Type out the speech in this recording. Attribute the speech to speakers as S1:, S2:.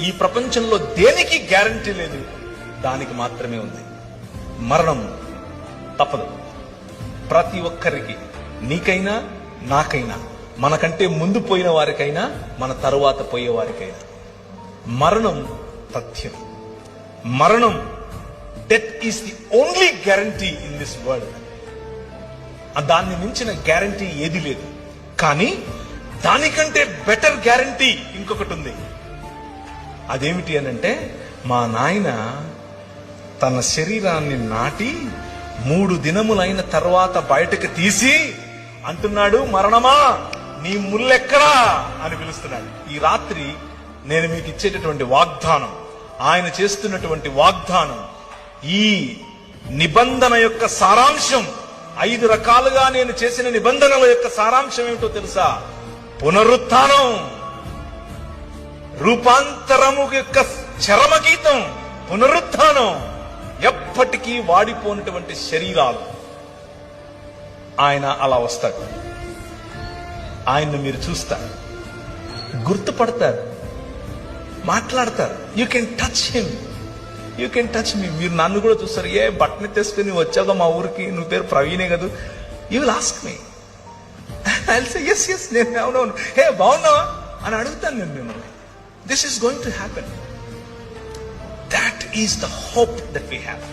S1: ఈ ప్రపంచంలో దేనికి గ్యారంటీ లేదు, దానికి మాత్రమే ఉంది. మరణం తప్పదు ప్రతి ఒక్కరికి, నీకైనా నాకైనా, మనకంటే ముందు పోయిన వారికైనా మన తరువాత పోయే వారికైనా. మరణం తథ్యం. మరణం, death is the only guarantee in this world. దాన్ని మించిన గ్యారంటీ ఏది లేదు. కానీ దానికంటే బెటర్ గ్యారంటీ ఇంకొకటి ఉంది. అదేమిటి అనంటే, మా నాయన తన శరీరాన్ని నాటి 3 దినములైన తర్వాత బయటకు తీసి అంటున్నాడు, మరణమా నీ ముల్లెక్కడా అని పిలుస్తున్నాడు. ఈ రాత్రి నేను మీకు ఇచ్చేటటువంటి వాగ్దానం, ఆయన చేస్తున్నటువంటి వాగ్దానం, ఈ నిబంధన యొక్క సారాంశం, 5 రకాలుగా నేను చేసిన నిబంధనల యొక్క సారాంశం ఏమిటో తెలుసా? పునరుత్థానం, రూపాంతరము యొక్క చరమగీతం, పునరుత్థానం. ఎప్పటికీ వాడిపోయినటువంటి శరీరాలు. ఆయన అలా వస్తాడు. ఆయన్ను మీరు చూస్తారు, గుర్తుపడతారు, మాట్లాడతారు. You can touch him, you can touch me. మీరు నన్ను కూడా చూస్తారు. ఏ బట్టని తెసుకుని వచ్చాక మా ఊరికి, నువ్వు పేరు ప్రవీణే కదా, you will ask me. I will say yes yes, నేను అవునవును, హే బాగున్నావా అని అడుగుతాను నేను మిమ్మల్ని. This is going to happen. That is the hope that we have.